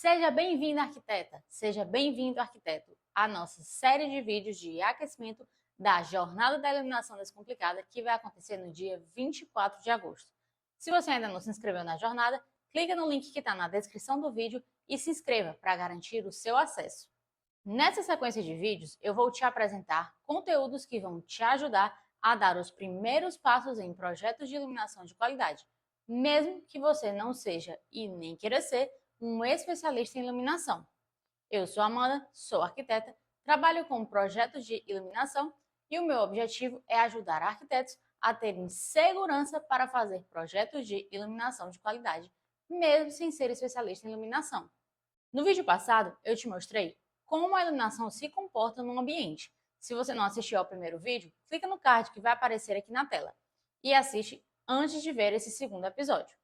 Seja bem-vinda, arquiteta! Seja bem-vindo, arquiteto, à nossa série de vídeos de aquecimento da Jornada da Iluminação Descomplicada, que vai acontecer no dia 24 de agosto. Se você ainda não se inscreveu na jornada, clica no link que está na descrição do vídeo e se inscreva para garantir o seu acesso. Nessa sequência de vídeos, eu vou te apresentar conteúdos que vão te ajudar a dar os primeiros passos em projetos de iluminação de qualidade, mesmo que você não seja e nem queira ser um especialista em iluminação. Eu sou Amanda, sou arquiteta, trabalho com projetos de iluminação e o meu objetivo é ajudar arquitetos a terem segurança para fazer projetos de iluminação de qualidade, mesmo sem ser especialista em iluminação. No vídeo passado, eu te mostrei como a iluminação se comporta no ambiente. Se você não assistiu ao primeiro vídeo, clica no card que vai aparecer aqui na tela e assiste antes de ver esse segundo episódio.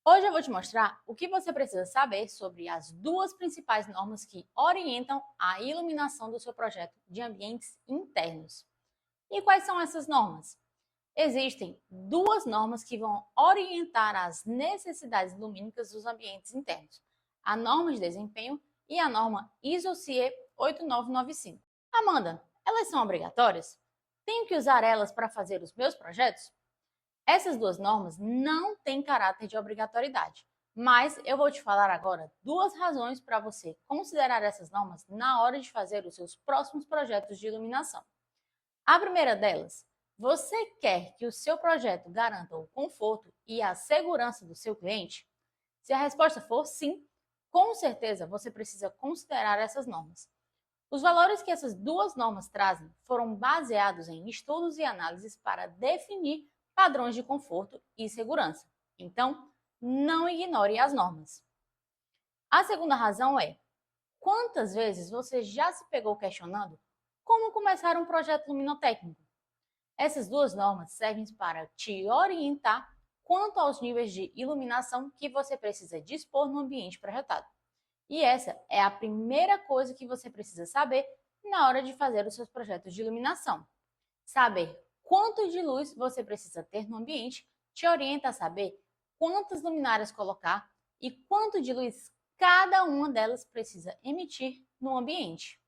Hoje eu vou te mostrar o que você precisa saber sobre as duas principais normas que orientam a iluminação do seu projeto de ambientes internos. E quais são essas normas? Existem duas normas que vão orientar as necessidades lumínicas dos ambientes internos: a norma de desempenho e a norma ISO/CE 8995. Amanda, elas são obrigatórias? Tenho que usar elas para fazer os meus projetos? Essas duas normas não têm caráter de obrigatoriedade, mas eu vou te falar agora duas razões para você considerar essas normas na hora de fazer os seus próximos projetos de iluminação. A primeira delas, você quer que o seu projeto garanta o conforto e a segurança do seu cliente? Se a resposta for sim, com certeza você precisa considerar essas normas. Os valores que essas duas normas trazem foram baseados em estudos e análises para definir padrões de conforto e segurança. Então, não ignore as normas. A segunda razão é: quantas vezes você já se pegou questionando como começar um projeto luminotécnico? Essas duas normas servem para te orientar quanto aos níveis de iluminação que você precisa dispor no ambiente projetado. E essa é a primeira coisa que você precisa saber na hora de fazer os seus projetos de iluminação. Saber quanto de luz você precisa ter no ambiente te orienta a saber quantas luminárias colocar e quanto de luz cada uma delas precisa emitir no ambiente.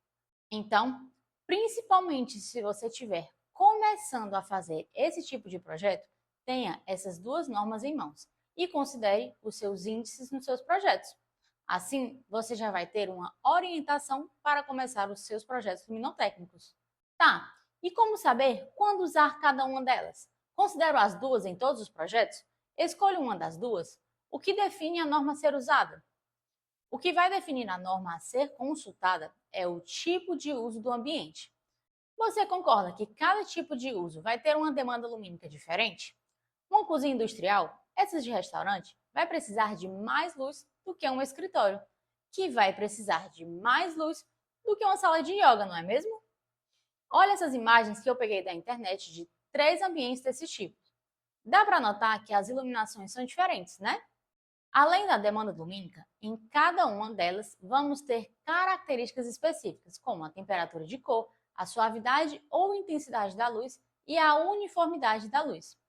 Então, principalmente se você estiver começando a fazer esse tipo de projeto, tenha essas duas normas em mãos e considere os seus índices nos seus projetos. Assim, você já vai ter uma orientação para começar os seus projetos luminotécnicos. Tá, e como saber quando usar cada uma delas? Considero as duas em todos os projetos? Escolho uma das duas? O que define a norma a ser usada? O que vai definir a norma a ser consultada é o tipo de uso do ambiente. Você concorda que cada tipo de uso vai ter uma demanda lumínica diferente? Uma cozinha industrial, essas de restaurante, vai precisar de mais luz do que um escritório, que vai precisar de mais luz do que uma sala de yoga, não é mesmo? Olha essas imagens que eu peguei da internet de 3 ambientes desse tipo. Dá para notar que as iluminações são diferentes, né? Além da demanda lumínica, em cada uma delas vamos ter características específicas, como a temperatura de cor, a suavidade ou intensidade da luz e a uniformidade da luz.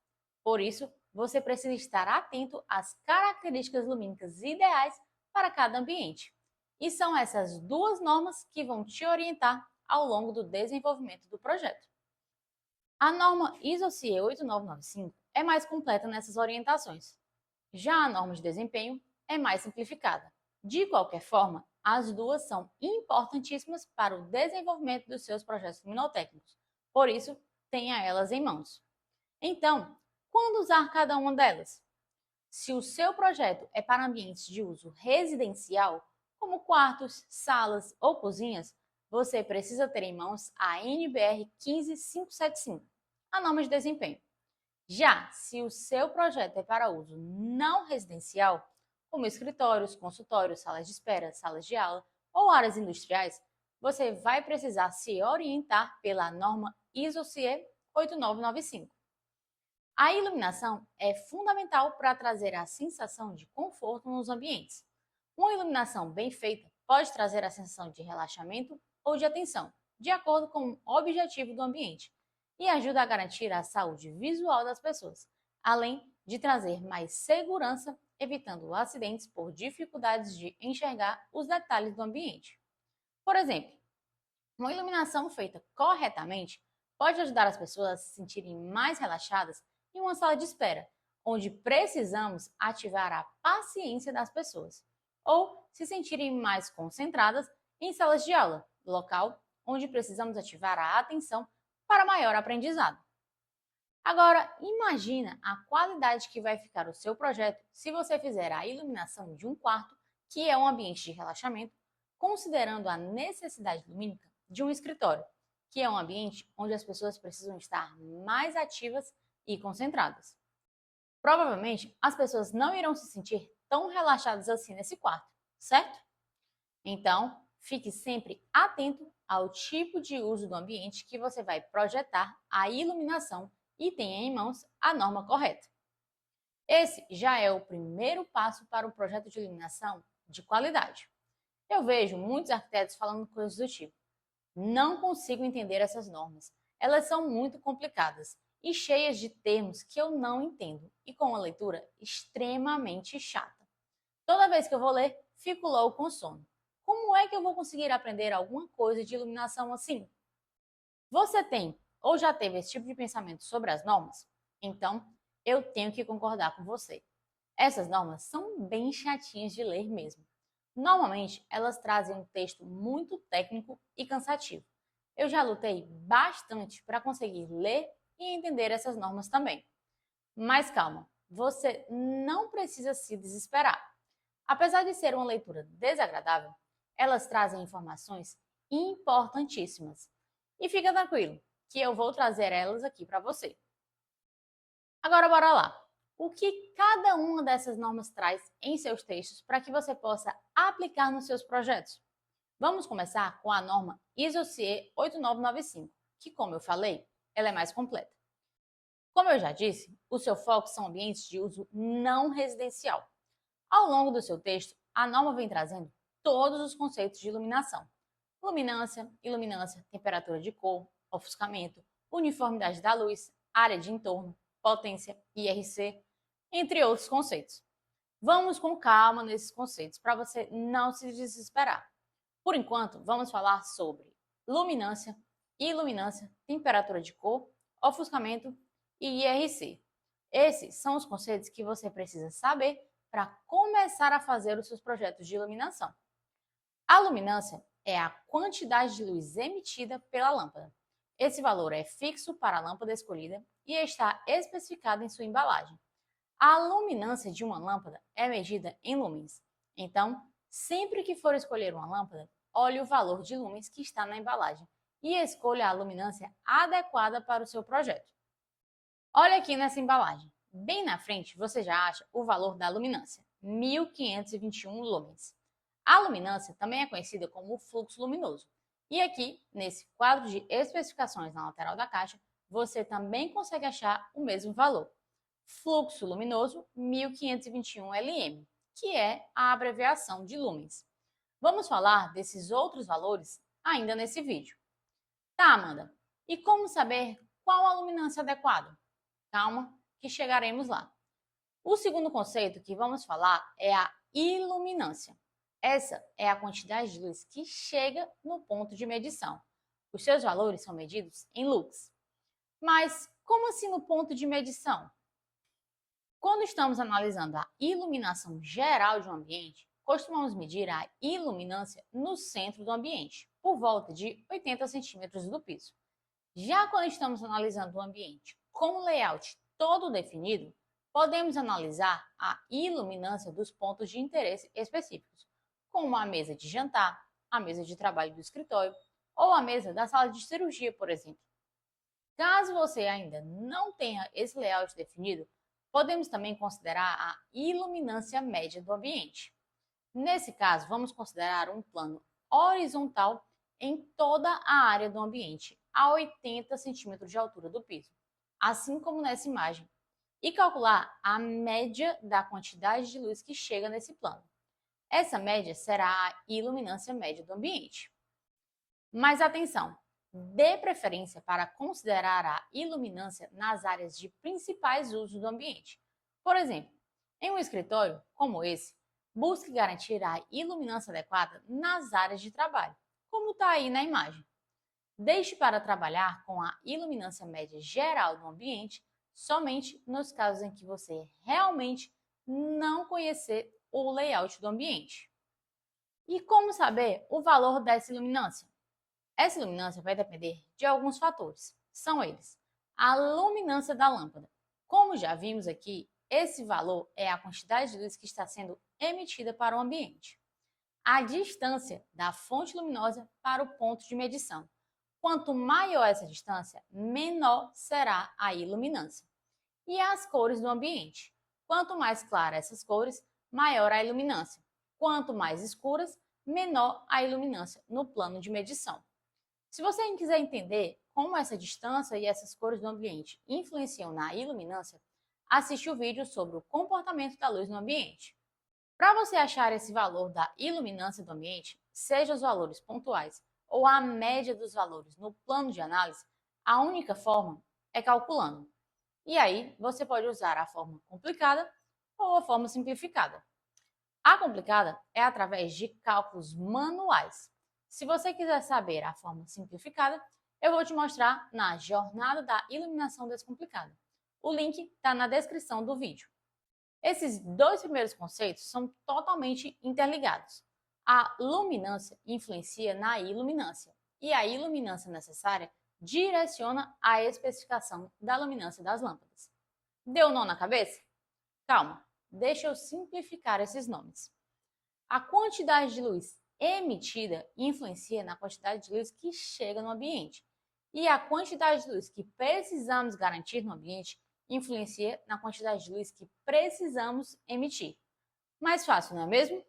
Por isso, você precisa estar atento às características lumínicas ideais para cada ambiente. E são essas duas normas que vão te orientar ao longo do desenvolvimento do projeto. A norma ISO/CE 8995 é mais completa nessas orientações. Já a norma de desempenho é mais simplificada. De qualquer forma, as duas são importantíssimas para o desenvolvimento dos seus projetos luminotécnicos. Por isso, tenha elas em mãos. Então, quando usar cada uma delas? Se o seu projeto é para ambientes de uso residencial, como quartos, salas ou cozinhas, você precisa ter em mãos a NBR 15575, a norma de desempenho. Já se o seu projeto é para uso não residencial, como escritórios, consultórios, salas de espera, salas de aula ou áreas industriais, você vai precisar se orientar pela norma ISO/CE 8995. A iluminação é fundamental para trazer a sensação de conforto nos ambientes. Uma iluminação bem feita pode trazer a sensação de relaxamento ou de atenção, de acordo com o objetivo do ambiente, e ajuda a garantir a saúde visual das pessoas, além de trazer mais segurança evitando acidentes por dificuldades de enxergar os detalhes do ambiente. Por exemplo, uma iluminação feita corretamente pode ajudar as pessoas a se sentirem mais relaxadas em uma sala de espera, onde precisamos ativar a paciência das pessoas, ou se sentirem mais concentradas em salas de aula, local onde precisamos ativar a atenção para maior aprendizado. Agora, imagina a qualidade que vai ficar o seu projeto se você fizer a iluminação de um quarto, que é um ambiente de relaxamento, considerando a necessidade lumínica de um escritório, que é um ambiente onde as pessoas precisam estar mais ativas e concentradas. Provavelmente, as pessoas não irão se sentir tão relaxadas assim nesse quarto, certo? Então, fique sempre atento ao tipo de uso do ambiente que você vai projetar a iluminação e tenha em mãos a norma correta. Esse já é o primeiro passo para um projeto de iluminação de qualidade. Eu vejo muitos arquitetos falando coisas do tipo: não consigo entender essas normas, elas são muito complicadas e cheias de termos que eu não entendo e com uma leitura extremamente chata. Toda vez que eu vou ler, fico logo com sono. Como é que eu vou conseguir aprender alguma coisa de iluminação assim? Você tem ou já teve esse tipo de pensamento sobre as normas? Então, eu tenho que concordar com você. Essas normas são bem chatinhas de ler mesmo. Normalmente, elas trazem um texto muito técnico e cansativo. Eu já lutei bastante para conseguir ler e entender essas normas também. Mas calma, você não precisa se desesperar. Apesar de ser uma leitura desagradável, elas trazem informações importantíssimas. E fica tranquilo, que eu vou trazer elas aqui para você. Agora bora lá. O que cada uma dessas normas traz em seus textos para que você possa aplicar nos seus projetos? Vamos começar com a norma ISO-CE 8995, que, como eu falei, ela é mais completa. Como eu já disse, o seu foco são ambientes de uso não residencial. Ao longo do seu texto, a norma vem trazendo todos os conceitos de iluminação: luminância, iluminância, temperatura de cor, ofuscamento, uniformidade da luz, área de entorno, potência, IRC, entre outros conceitos. Vamos com calma nesses conceitos para você não se desesperar. Por enquanto, vamos falar sobre luminância, iluminância, temperatura de cor, ofuscamento e IRC. Esses são os conceitos que você precisa saber para começar a fazer os seus projetos de iluminação. A luminância é a quantidade de luz emitida pela lâmpada. Esse valor é fixo para a lâmpada escolhida e está especificado em sua embalagem. A luminância de uma lâmpada é medida em lumens. Então, sempre que for escolher uma lâmpada, olhe o valor de lumens que está na embalagem e escolha a luminância adequada para o seu projeto. Olha aqui nessa embalagem. Bem na frente, você já acha o valor da luminância, 1521 lumens. A luminância também é conhecida como fluxo luminoso. E aqui, nesse quadro de especificações na lateral da caixa, você também consegue achar o mesmo valor. Fluxo luminoso 1521 LM, que é a abreviação de lumens. Vamos falar desses outros valores ainda nesse vídeo. Tá, Amanda, e como saber qual a luminância adequada? Calma, que chegaremos lá. O segundo conceito que vamos falar é a iluminância. Essa é a quantidade de luz que chega no ponto de medição. Os seus valores são medidos em lux. Mas como assim no ponto de medição? Quando estamos analisando a iluminação geral de um ambiente, costumamos medir a iluminância no centro do ambiente, por volta de 80 centímetros do piso. Já quando estamos analisando o ambiente com o layout todo definido, podemos analisar a iluminância dos pontos de interesse específicos, como a mesa de jantar, a mesa de trabalho do escritório ou a mesa da sala de cirurgia, por exemplo. Caso você ainda não tenha esse layout definido, podemos também considerar a iluminância média do ambiente. Nesse caso, vamos considerar um plano horizontal em toda a área do ambiente, a 80 centímetros de altura do piso, assim como nessa imagem, e calcular a média da quantidade de luz que chega nesse plano. Essa média será a iluminância média do ambiente. Mas atenção, dê preferência para considerar a iluminância nas áreas de principais usos do ambiente. Por exemplo, Em um escritório como esse, busque garantir a iluminância adequada nas áreas de trabalho, como está aí na imagem. Deixe para trabalhar com a iluminância média geral do ambiente somente nos casos em que você realmente não conhecer o layout do ambiente. E como saber o valor dessa iluminância? Essa iluminância vai depender de alguns fatores. São eles: a luminância da lâmpada. Como já vimos aqui, esse valor é a quantidade de luz que está sendo emitida para o ambiente. A distância da fonte luminosa para o ponto de medição. Quanto maior essa distância, menor será a iluminância. E as cores do ambiente. Quanto mais claras essas cores, maior a iluminância. Quanto mais escuras, menor a iluminância no plano de medição. Se você quiser entender como essa distância e essas cores do ambiente influenciam na iluminância, assiste o vídeo sobre o comportamento da luz no ambiente. Para você achar esse valor da iluminância do ambiente, seja os valores pontuais ou a média dos valores no plano de análise, a única forma é calculando. E aí você pode usar a forma complicada ou a forma simplificada. A complicada é através de cálculos manuais. Se você quiser saber a forma simplificada, eu vou te mostrar na Jornada da Iluminação Descomplicada. O link está na descrição do vídeo. Esses dois primeiros conceitos são totalmente interligados. A luminância influencia na iluminância e a iluminância necessária direciona a especificação da luminância das lâmpadas. Deu nó na cabeça? Calma, deixa eu simplificar esses nomes. A quantidade de luz emitida influencia na quantidade de luz que chega no ambiente. E a quantidade de luz que precisamos garantir no ambiente influencia na quantidade de luz que precisamos emitir. Mais fácil, não é mesmo?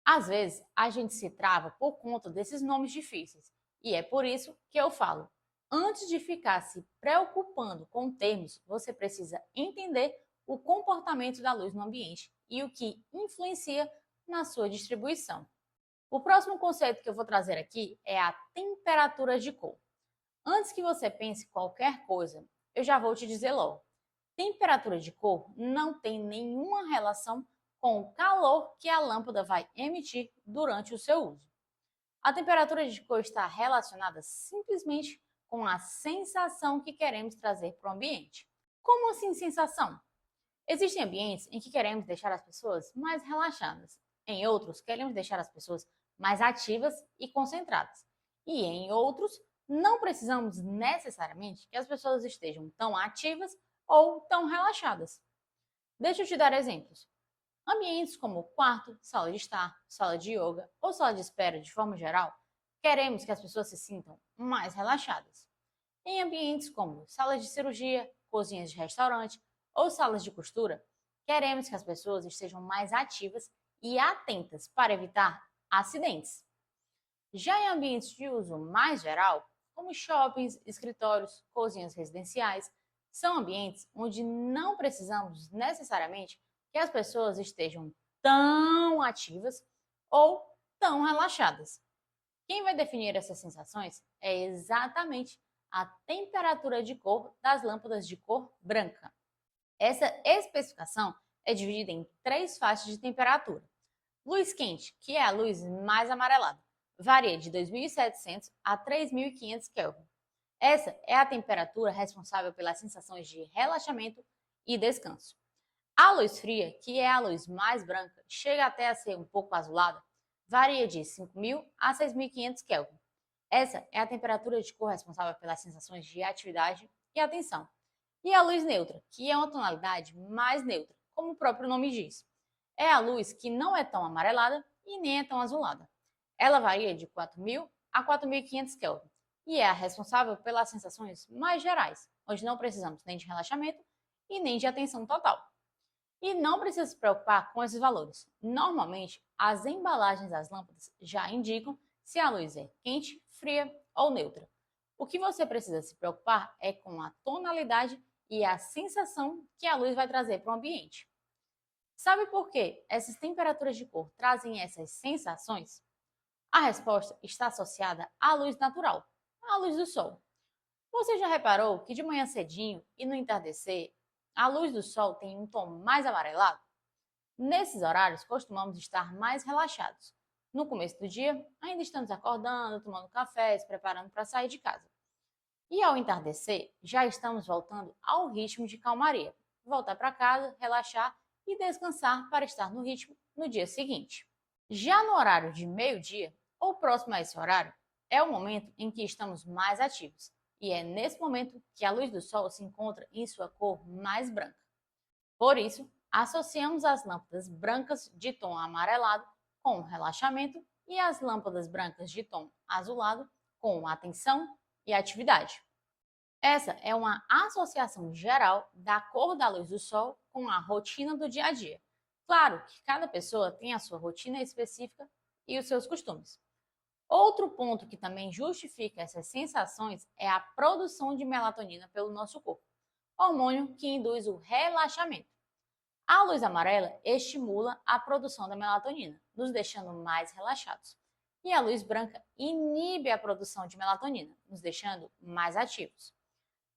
Às vezes, a gente se trava por conta desses nomes difíceis. E é por isso que eu falo, antes de ficar se preocupando com termos, você precisa entender o comportamento da luz no ambiente e o que influencia na sua distribuição. O próximo conceito que eu vou trazer aqui é a temperatura de cor. Antes que você pense qualquer coisa, eu já vou te dizer logo. Temperatura de cor não tem nenhuma relação com o calor que a lâmpada vai emitir durante o seu uso. A temperatura de cor está relacionada simplesmente com a sensação que queremos trazer para o ambiente. Como assim sensação? Existem ambientes em que queremos deixar as pessoas mais relaxadas. Em outros, queremos deixar as pessoas mais ativas e concentradas. E em outros, não precisamos necessariamente que as pessoas estejam tão ativas ou tão relaxadas. Deixa eu te dar exemplos. Ambientes como quarto, sala de estar, sala de yoga ou sala de espera de forma geral, queremos que as pessoas se sintam mais relaxadas. Em ambientes como salas de cirurgia, cozinhas de restaurante ou salas de costura, queremos que as pessoas estejam mais ativas e atentas para evitar acidentes. Já em ambientes de uso mais geral, como shoppings, escritórios, cozinhas residenciais, são ambientes onde não precisamos necessariamente que as pessoas estejam tão ativas ou tão relaxadas. Quem vai definir essas sensações é exatamente a temperatura de cor das lâmpadas de cor branca. Essa especificação é dividida em 3 faixas de temperatura. Luz quente, que é a luz mais amarelada, varia de 2.700 a 3.500 Kelvin. Essa é a temperatura responsável pelas sensações de relaxamento e descanso. A luz fria, que é a luz mais branca, chega até a ser um pouco azulada, varia de 5.000 a 6.500 Kelvin. Essa é a temperatura de cor responsável pelas sensações de atividade e atenção. E a luz neutra, que é uma tonalidade mais neutra, como o próprio nome diz. É a luz que não é tão amarelada e nem é tão azulada. Ela varia de 4.000 a 4.500 Kelvin e é a responsável pelas sensações mais gerais, onde não precisamos nem de relaxamento e nem de atenção total. E não precisa se preocupar com esses valores. Normalmente, as embalagens das lâmpadas já indicam se a luz é quente, fria ou neutra. O que você precisa se preocupar é com a tonalidade e a sensação que a luz vai trazer para o ambiente. Sabe por que essas temperaturas de cor trazem essas sensações? A resposta está associada à luz natural, à luz do sol. Você já reparou que de manhã cedinho e no entardecer, a luz do sol tem um tom mais amarelado? Nesses horários, costumamos estar mais relaxados. No começo do dia, ainda estamos acordando, tomando café, se preparando para sair de casa. E ao entardecer, já estamos voltando ao ritmo de calmaria. Voltar para casa, relaxar e descansar para estar no ritmo no dia seguinte. Já no horário de meio-dia, ou próximo a esse horário, é o momento em que estamos mais ativos. E é nesse momento que a luz do sol se encontra em sua cor mais branca. Por isso, associamos as lâmpadas brancas de tom amarelado com relaxamento e as lâmpadas brancas de tom azulado com atenção e atividade. Essa é uma associação geral da cor da luz do sol com a rotina do dia a dia. Claro que cada pessoa tem a sua rotina específica e os seus costumes. Outro ponto que também justifica essas sensações é a produção de melatonina pelo nosso corpo, hormônio que induz o relaxamento. A luz amarela estimula a produção da melatonina, nos deixando mais relaxados. E a luz branca inibe a produção de melatonina, nos deixando mais ativos.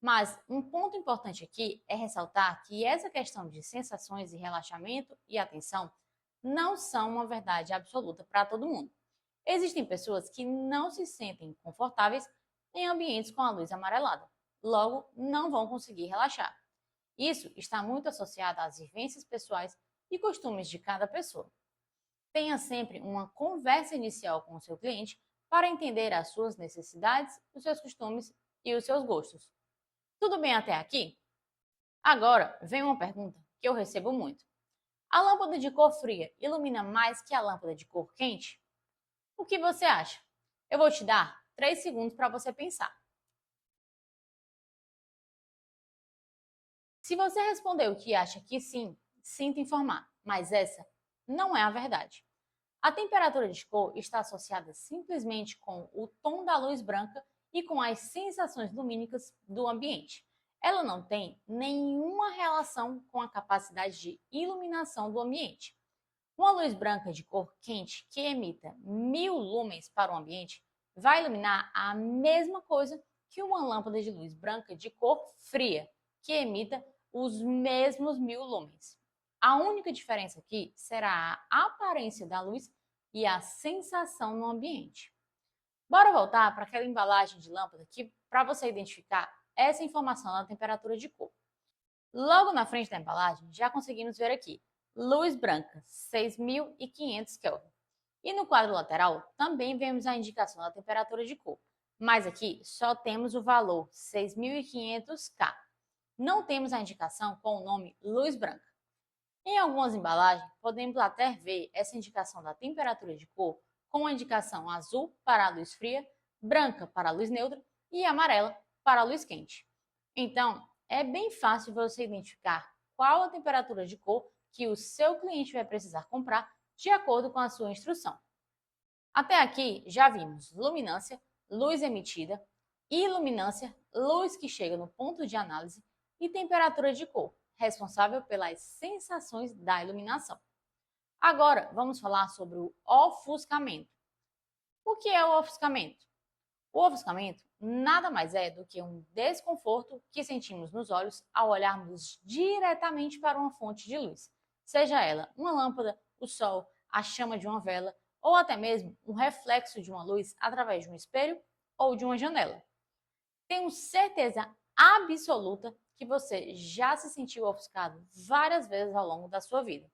Mas um ponto importante aqui é ressaltar que essa questão de sensações de relaxamento e atenção não são uma verdade absoluta para todo mundo. Existem pessoas que não se sentem confortáveis em ambientes com a luz amarelada, logo não vão conseguir relaxar. Isso está muito associado às vivências pessoais e costumes de cada pessoa. Tenha sempre uma conversa inicial com o seu cliente para entender as suas necessidades, os seus costumes e os seus gostos. Tudo bem até aqui? Agora vem uma pergunta que eu recebo muito. A lâmpada de cor fria ilumina mais que a lâmpada de cor quente? O que você acha? Eu vou te dar 3 segundos para você pensar. Se você respondeu que acha que sim, sinto informar, mas essa não é a verdade. A temperatura de cor está associada simplesmente com o tom da luz branca e com as sensações lumínicas do ambiente. Ela não tem nenhuma relação com a capacidade de iluminação do ambiente. Uma luz branca de cor quente que emita 1000 lumens para o ambiente vai iluminar a mesma coisa que uma lâmpada de luz branca de cor fria, que emita os mesmos 1000 lumens. A única diferença aqui será a aparência da luz e a sensação no ambiente. Bora voltar para aquela embalagem de lâmpada aqui para você identificar essa informação da temperatura de cor. Logo na frente da embalagem, já conseguimos ver aqui, luz branca, 6.500 Kelvin. E no quadro lateral, também vemos a indicação da temperatura de cor, mas aqui só temos o valor 6.500 K. Não temos a indicação com o nome luz branca. Em algumas embalagens, podemos até ver essa indicação da temperatura de cor com a indicação azul para a luz fria, branca para a luz neutra e amarela para a luz quente. Então, é bem fácil você identificar qual a temperatura de cor que o seu cliente vai precisar comprar de acordo com a sua instrução. Até aqui já vimos luminância, luz emitida, iluminância, luz que chega no ponto de análise e temperatura de cor, responsável pelas sensações da iluminação. Agora vamos falar sobre o ofuscamento. O que é o ofuscamento? O ofuscamento nada mais é do que um desconforto que sentimos nos olhos ao olharmos diretamente para uma fonte de luz, seja ela uma lâmpada, o sol, a chama de uma vela ou até mesmo um reflexo de uma luz através de um espelho ou de uma janela. Tenho certeza absoluta que você já se sentiu ofuscado várias vezes ao longo da sua vida.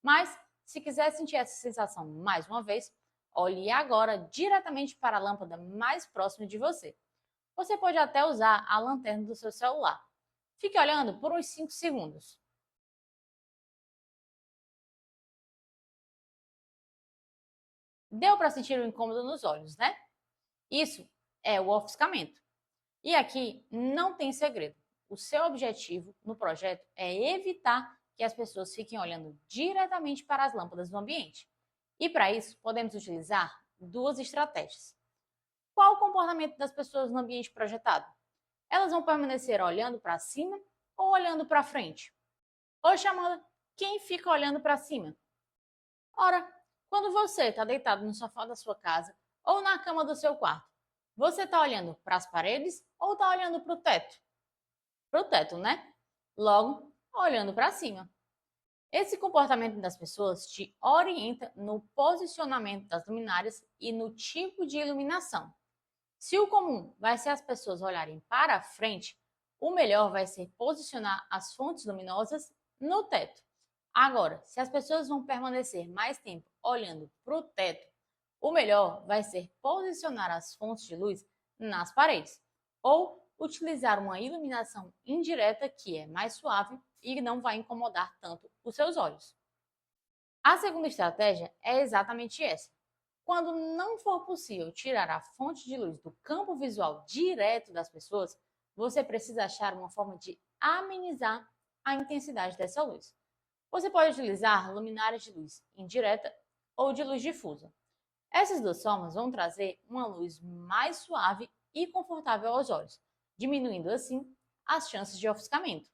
Mas, se quiser sentir essa sensação mais uma vez, olhe agora diretamente para a lâmpada mais próxima de você. Você pode até usar a lanterna do seu celular. Fique olhando por uns 5 segundos. Deu para sentir o incômodo nos olhos, né? Isso é o ofuscamento. E aqui não tem segredo. O seu objetivo no projeto é evitar que as pessoas fiquem olhando diretamente para as lâmpadas do ambiente. E para isso, podemos utilizar 2 estratégias. Qual o comportamento das pessoas no ambiente projetado? Elas vão permanecer olhando para cima ou olhando para frente? Ou chamando quem fica olhando para cima? Ora, quando você está deitado no sofá da sua casa ou na cama do seu quarto, você está olhando para as paredes ou está olhando para o teto? Para o teto, né? Logo, olhando para cima. Esse comportamento das pessoas te orienta no posicionamento das luminárias e no tipo de iluminação. Se o comum vai ser as pessoas olharem para frente, o melhor vai ser posicionar as fontes luminosas no teto. Agora, se as pessoas vão permanecer mais tempo olhando para o teto, o melhor vai ser posicionar as fontes de luz nas paredes ou utilizar uma iluminação indireta que é mais suave e não vai incomodar tanto os seus olhos. A segunda estratégia é exatamente essa. Quando não for possível tirar a fonte de luz do campo visual direto das pessoas, você precisa achar uma forma de amenizar a intensidade dessa luz. Você pode utilizar luminárias de luz indireta ou de luz difusa. Essas duas formas vão trazer uma luz mais suave e confortável aos olhos, diminuindo assim as chances de ofuscamento.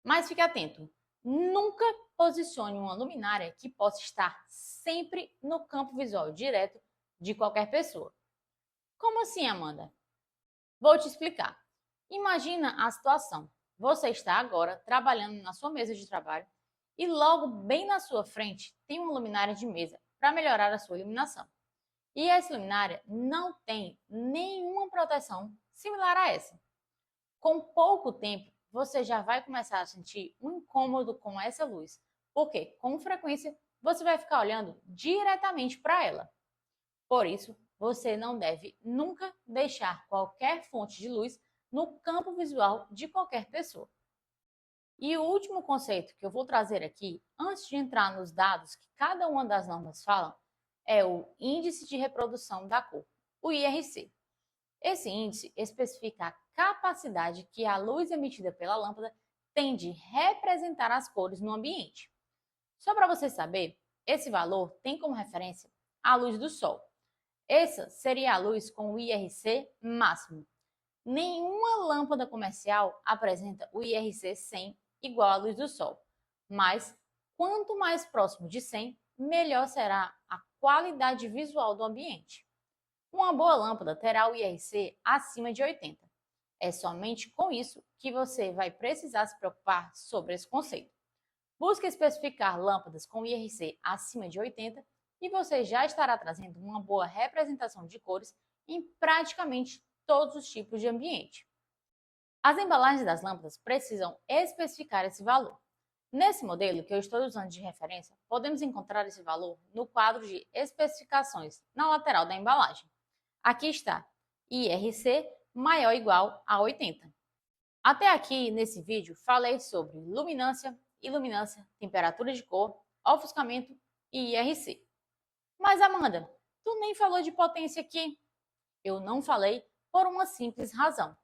Mas fique atento, nunca posicione uma luminária que possa estar sempre no campo visual direto de qualquer pessoa. Como assim, Amanda? Vou te explicar. Imagina a situação. Você está agora trabalhando na sua mesa de trabalho e logo bem na sua frente tem uma luminária de mesa para melhorar a sua iluminação. E essa luminária não tem nenhuma proteção similar a essa. Com pouco tempo, você já vai começar a sentir um incômodo com essa luz, porque com frequência você vai ficar olhando diretamente para ela. Por isso, você não deve nunca deixar qualquer fonte de luz no campo visual de qualquer pessoa. E o último conceito que eu vou trazer aqui, antes de entrar nos dados que cada uma das normas falam, é o Índice de Reprodução da Cor, o IRC. Esse índice especifica a capacidade que a luz emitida pela lâmpada tem de representar as cores no ambiente. Só para você saber, esse valor tem como referência a luz do Sol. Essa seria a luz com o IRC máximo. Nenhuma lâmpada comercial apresenta o IRC 100 igual à luz do Sol, mas quanto mais próximo de 100, melhor será a qualidade visual do ambiente. Uma boa lâmpada terá o IRC acima de 80. É somente com isso que você vai precisar se preocupar sobre esse conceito. Busque especificar lâmpadas com IRC acima de 80 e você já estará trazendo uma boa representação de cores em praticamente todos os tipos de ambiente. As embalagens das lâmpadas precisam especificar esse valor. Nesse modelo que eu estou usando de referência, podemos encontrar esse valor no quadro de especificações na lateral da embalagem. Aqui está, IRC maior ou igual a 80. Até aqui, nesse vídeo, falei sobre luminância, iluminância, temperatura de cor, ofuscamento e IRC. Mas, Amanda, tu nem falou de potência aqui. Eu não falei por uma simples razão.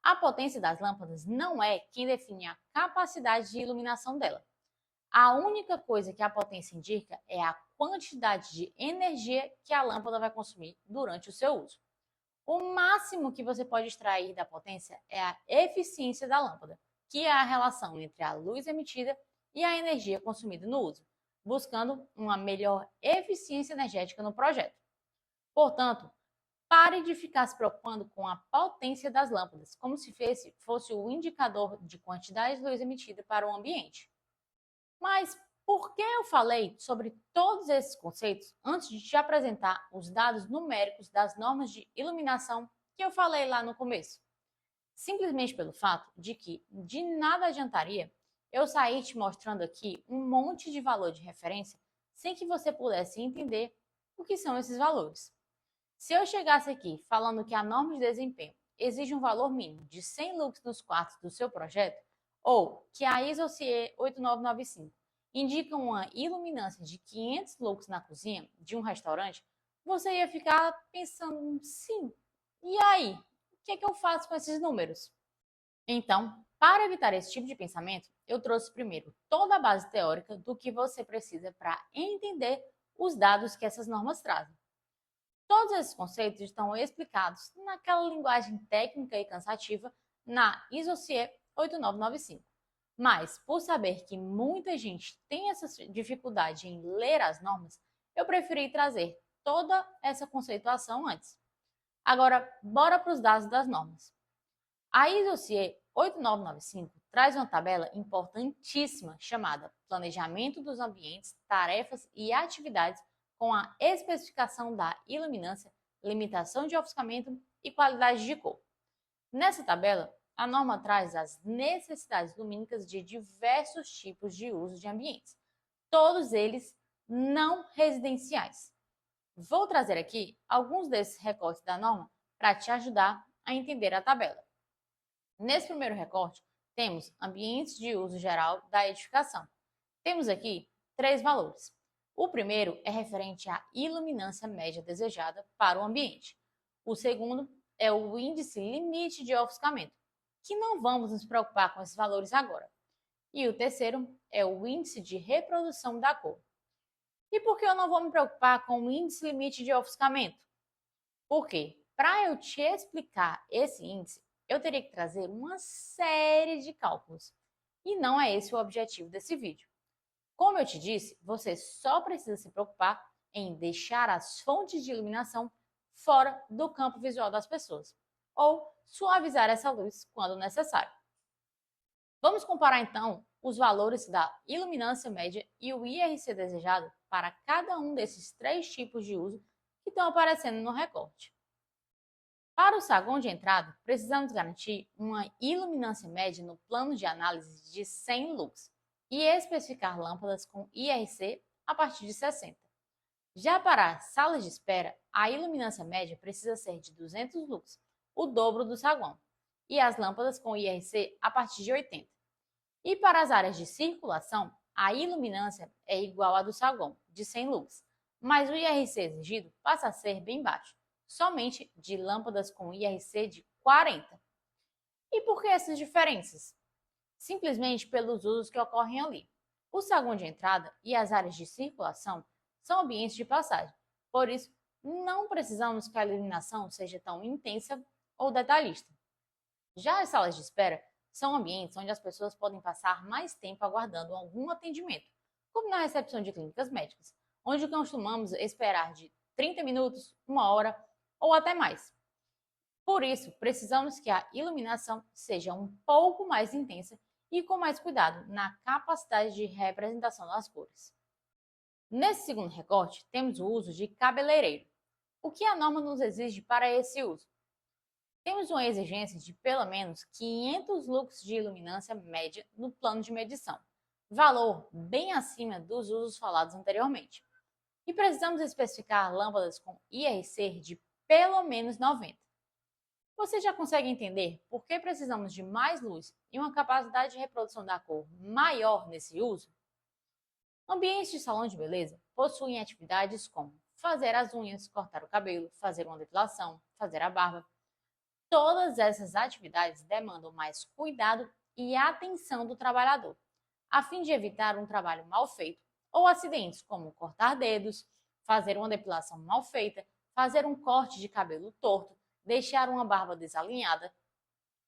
A potência das lâmpadas não é quem define a capacidade de iluminação dela. A única coisa que a potência indica é a quantidade de energia que a lâmpada vai consumir durante o seu uso. O máximo que você pode extrair da potência é a eficiência da lâmpada, que é a relação entre a luz emitida e a energia consumida no uso, buscando uma melhor eficiência energética no projeto. Portanto, pare de ficar se preocupando com a potência das lâmpadas, como se fosse o indicador de quantidade de luz emitida para o ambiente. Mas por que eu falei sobre todos esses conceitos antes de te apresentar os dados numéricos das normas de iluminação que eu falei lá no começo? Simplesmente pelo fato de que de nada adiantaria eu sair te mostrando aqui um monte de valor de referência sem que você pudesse entender o que são esses valores. Se eu chegasse aqui falando que a norma de desempenho exige um valor mínimo de 100 lux nos quartos do seu projeto, ou que a ISO-CE 8995 indica uma iluminância de 500 lux na cozinha de um restaurante, você ia ficar pensando, sim, e aí? O que é que eu faço com esses números? Então, para evitar esse tipo de pensamento, eu trouxe primeiro toda a base teórica do que você precisa para entender os dados que essas normas trazem. Todos esses conceitos estão explicados naquela linguagem técnica e cansativa na ISO-CE 8995. Mas, por saber que muita gente tem essa dificuldade em ler as normas, eu preferi trazer toda essa conceituação antes. Agora, bora para os dados das normas. A ISO-CE 8995 traz uma tabela importantíssima chamada Planejamento dos Ambientes, Tarefas e Atividades com a especificação da iluminância, limitação de ofuscamento e qualidade de cor. Nessa tabela, a norma traz as necessidades lumínicas de diversos tipos de uso de ambientes, todos eles não residenciais. Vou trazer aqui alguns desses recortes da norma para te ajudar a entender a tabela. Nesse primeiro recorte, temos ambientes de uso geral da edificação. Temos aqui 3 valores. O primeiro é referente à iluminância média desejada para o ambiente. O segundo é o índice limite de ofuscamento, que não vamos nos preocupar com esses valores agora. E o terceiro é o índice de reprodução da cor. E por que eu não vou me preocupar com o índice limite de ofuscamento? Porque, para eu te explicar esse índice, eu teria que trazer uma série de cálculos. E não é esse o objetivo desse vídeo. Como eu te disse, você só precisa se preocupar em deixar as fontes de iluminação fora do campo visual das pessoas, ou suavizar essa luz quando necessário. Vamos comparar então os valores da iluminância média e o IRC desejado para cada um desses 3 tipos de uso que estão aparecendo no recorte. Para o saguão de entrada, precisamos garantir uma iluminância média no plano de análise de 100 lux e especificar lâmpadas com IRC a partir de 60. Já para as salas de espera, a iluminância média precisa ser de 200 lux, o dobro do saguão, e as lâmpadas com IRC a partir de 80. E para as áreas de circulação, a iluminância é igual à do saguão, de 100 lux, mas o IRC exigido passa a ser bem baixo, somente de lâmpadas com IRC de 40. E por que essas diferenças? Simplesmente pelos usos que ocorrem ali. O saguão de entrada e as áreas de circulação são ambientes de passagem, por isso não precisamos que a iluminação seja tão intensa ou detalhista. Já as salas de espera são ambientes onde as pessoas podem passar mais tempo aguardando algum atendimento, como na recepção de clínicas médicas, onde costumamos esperar de 30 minutos, 1 hora ou até mais. Por isso, precisamos que a iluminação seja um pouco mais intensa e com mais cuidado na capacidade de representação das cores. Nesse segundo recorte, temos o uso de cabeleireiro. O que a norma nos exige para esse uso? Temos uma exigência de pelo menos 500 lux de iluminância média no plano de medição, valor bem acima dos usos falados anteriormente. E precisamos especificar lâmpadas com IRC de pelo menos 90. Você já consegue entender por que precisamos de mais luz e uma capacidade de reprodução da cor maior nesse uso? Ambientes de salão de beleza possuem atividades como fazer as unhas, cortar o cabelo, fazer uma depilação, fazer a barba. Todas essas atividades demandam mais cuidado e atenção do trabalhador, a fim de evitar um trabalho mal feito ou acidentes como cortar dedos, fazer uma depilação mal feita, fazer um corte de cabelo torto, deixar uma barba desalinhada.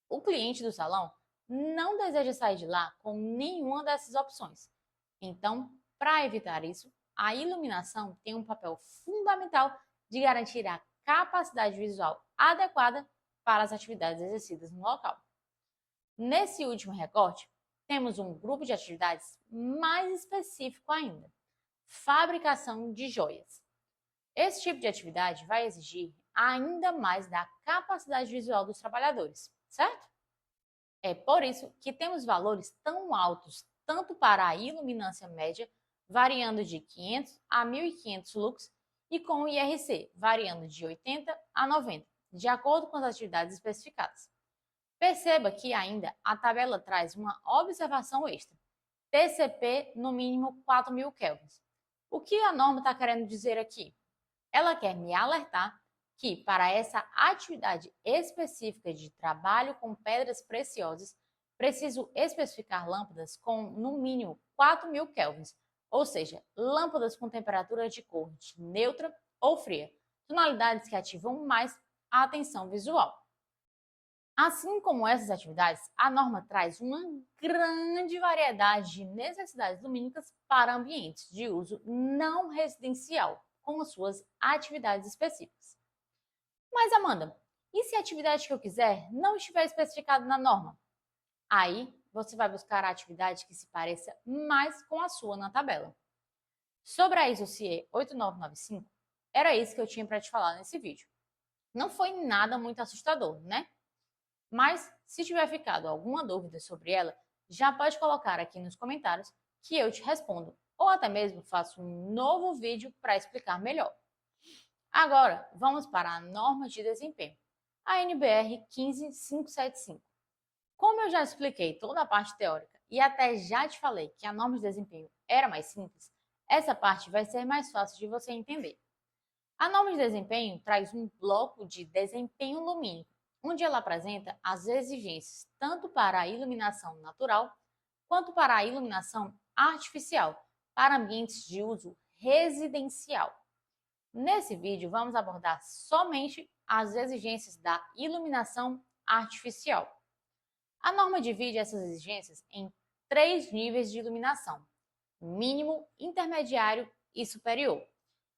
O cliente do salão não deseja sair de lá com nenhuma dessas opções. Então, para evitar isso, a iluminação tem um papel fundamental de garantir a capacidade visual adequada para as atividades exercidas no local. Nesse último recorte, temos um grupo de atividades mais específico ainda: fabricação de joias. Esse tipo de atividade vai exigir ainda mais da capacidade visual dos trabalhadores, certo? É por isso que temos valores tão altos tanto para a iluminância média, variando de 500 a 1.500 lux, e com o IRC, variando de 80 a 90, de acordo com as atividades especificadas. Perceba que ainda a tabela traz uma observação extra: TCP no mínimo 4.000 kelvins. O que a norma está querendo dizer aqui? Ela quer me alertar que, para essa atividade específica de trabalho com pedras preciosas, preciso especificar lâmpadas com, no mínimo, 4.000 kelvins, ou seja, lâmpadas com temperatura de corrente neutra ou fria, tonalidades que ativam mais a atenção visual. Assim como essas atividades, a norma traz uma grande variedade de necessidades lumínicas para ambientes de uso não residencial, com as suas atividades específicas. Mas, Amanda, e se a atividade que eu quiser não estiver especificada na norma? Aí você vai buscar a atividade que se pareça mais com a sua na tabela. Sobre a ISO CE 8995, era isso que eu tinha para te falar nesse vídeo. Não foi nada muito assustador, né? Mas, se tiver ficado alguma dúvida sobre ela, já pode colocar aqui nos comentários que eu te respondo, ou até mesmo faço um novo vídeo para explicar melhor. Agora, vamos para a norma de desempenho, a NBR 15575. Como eu já expliquei toda a parte teórica e até já te falei que a norma de desempenho era mais simples, essa parte vai ser mais fácil de você entender. A norma de desempenho traz um bloco de desempenho lumínico, onde ela apresenta as exigências tanto para a iluminação natural quanto para a iluminação artificial para ambientes de uso residencial. Nesse vídeo, vamos abordar somente as exigências da iluminação artificial. A norma divide essas exigências em 3 níveis de iluminação: mínimo, intermediário e superior,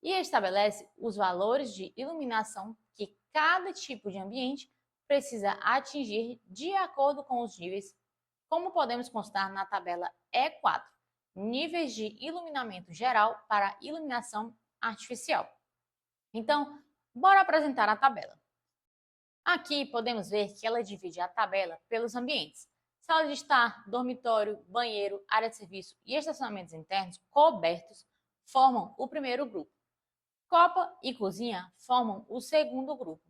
e estabelece os valores de iluminação que cada tipo de ambiente precisa atingir de acordo com os níveis, como podemos constar na tabela E4, níveis de iluminamento geral para iluminação artificial. Então, bora apresentar a tabela. Aqui podemos ver que ela divide a tabela pelos ambientes. Sala de estar, dormitório, banheiro, área de serviço e estacionamentos internos cobertos formam o primeiro grupo. Copa e cozinha formam o segundo grupo.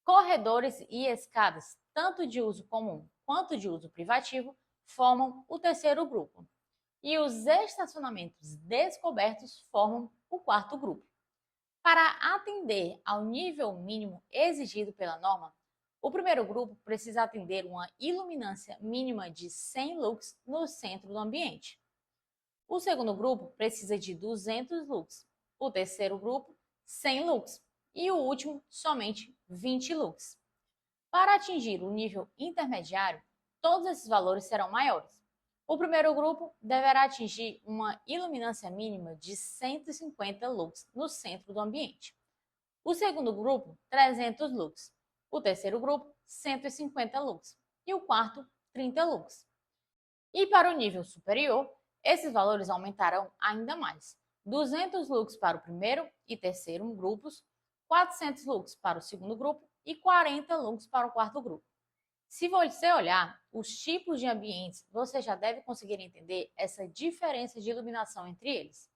Corredores e escadas, tanto de uso comum quanto de uso privativo, formam o terceiro grupo. E os estacionamentos descobertos formam o quarto grupo. Para atender ao nível mínimo exigido pela norma, o primeiro grupo precisa atender uma iluminância mínima de 100 lux no centro do ambiente. O segundo grupo precisa de 200 lux, o terceiro grupo 100 lux e o último somente 20 lux. Para atingir o nível intermediário, todos esses valores serão maiores. O primeiro grupo deverá atingir uma iluminância mínima de 150 lux no centro do ambiente. O segundo grupo, 300 lux. O terceiro grupo, 150 lux. E o quarto, 30 lux. E para o nível superior, esses valores aumentarão ainda mais. 200 lux para o primeiro e terceiro grupos, 400 lux para o segundo grupo e 40 lux para o quarto grupo. Se você olhar os tipos de ambientes, você já deve conseguir entender essa diferença de iluminação entre eles.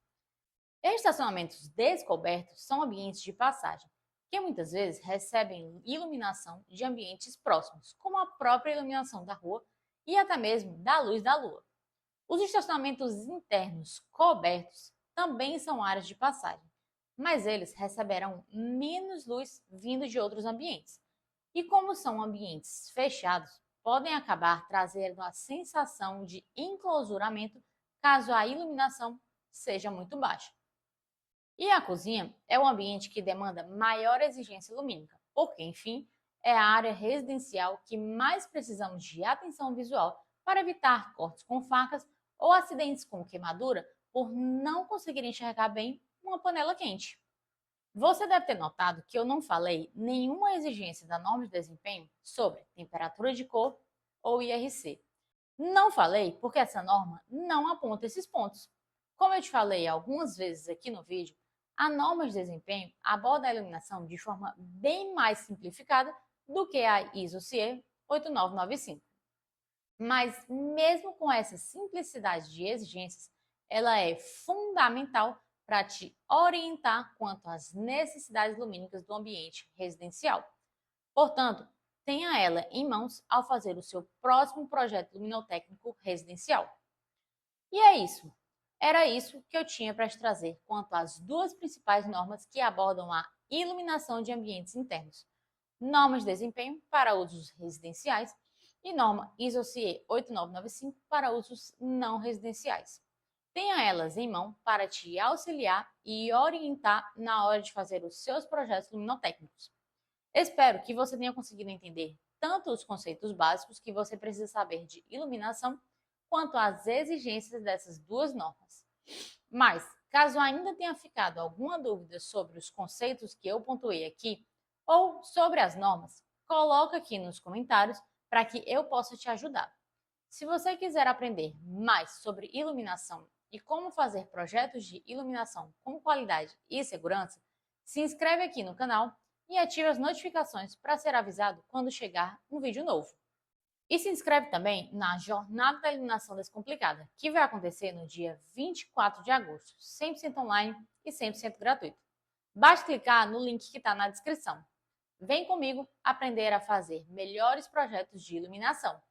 Estacionamentos descobertos são ambientes de passagem, que muitas vezes recebem iluminação de ambientes próximos, como a própria iluminação da rua e até mesmo da luz da lua. Os estacionamentos internos cobertos também são áreas de passagem, mas eles receberão menos luz vindo de outros ambientes. E como são ambientes fechados, podem acabar trazendo a sensação de enclausuramento caso a iluminação seja muito baixa. E a cozinha é um ambiente que demanda maior exigência lumínica, porque, enfim, é a área residencial que mais precisamos de atenção visual para evitar cortes com facas ou acidentes com queimadura por não conseguir enxergar bem uma panela quente. Você deve ter notado que eu não falei nenhuma exigência da norma de desempenho sobre temperatura de cor ou IRC. Não falei porque essa norma não aponta esses pontos. Como eu te falei algumas vezes aqui no vídeo, a norma de desempenho aborda a iluminação de forma bem mais simplificada do que a ISO CE 8995. Mas mesmo com essa simplicidade de exigências, ela é fundamental para te orientar quanto às necessidades lumínicas do ambiente residencial. Portanto, tenha ela em mãos ao fazer o seu próximo projeto luminotécnico residencial. E é isso. Era isso que eu tinha para te trazer quanto às duas principais normas que abordam a iluminação de ambientes internos. Normas de desempenho para usos residenciais e norma ISO CE 8995 para usos não residenciais. Tenha elas em mão para te auxiliar e orientar na hora de fazer os seus projetos luminotécnicos. Espero que você tenha conseguido entender tanto os conceitos básicos que você precisa saber de iluminação, quanto as exigências dessas duas normas. Mas, caso ainda tenha ficado alguma dúvida sobre os conceitos que eu pontuei aqui, ou sobre as normas, coloca aqui nos comentários para que eu possa te ajudar. Se você quiser aprender mais sobre iluminação e como fazer projetos de iluminação com qualidade e segurança, se inscreve aqui no canal e ative as notificações para ser avisado quando chegar um vídeo novo. E se inscreve também na Jornada da Iluminação Descomplicada, que vai acontecer no dia 24 de agosto, 100% online e 100% gratuito. Basta clicar no link que está na descrição. Vem comigo aprender a fazer melhores projetos de iluminação.